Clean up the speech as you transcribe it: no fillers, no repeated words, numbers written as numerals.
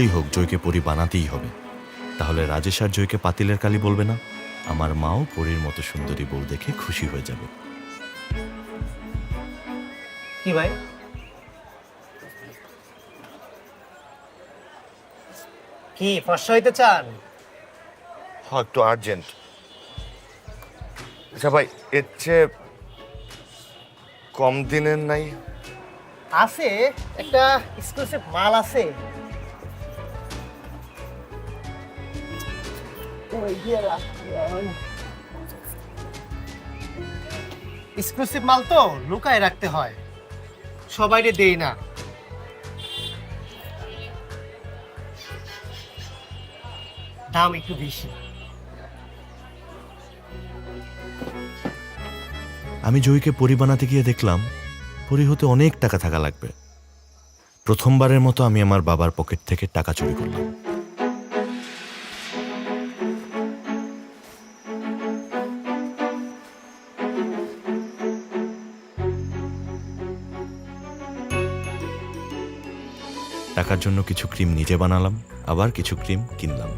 এই হোক, জয়কে পরী বানাতেই হবে। তাহলে রাজেশ আর জয়কে পাতিলের কালি বলবে না। আমার মাও পরীর মতো সুন্দরী বউ দেখে খুশি হয়ে যাবে। কি ভাই, কি ফর্সা হইতে চান? হ্যাঁ, একটু আর্জেন্ট। আচ্ছা ভাই, এর চেয়ে কম দিনের নাই? আছে, একটা এক্সক্লুসিভ মাল আছে। এক্সক্লুসিভ মাল তো লুকায় রাখতে হয়, সবাইরে দেই না। দাম একটু বেশি। আমি জয়কে পরী বানাতে গিয়ে দেখলাম পরী হতে অনেক টাকা থাকা লাগবে। প্রথমবারের মতো আমি আমার বাবার পকেট থেকে টাকা চুরি করলাম। টাকার জন্য কিছু ক্রিম নিজে বানালাম, আবার কিছু ক্রিম কিনলাম।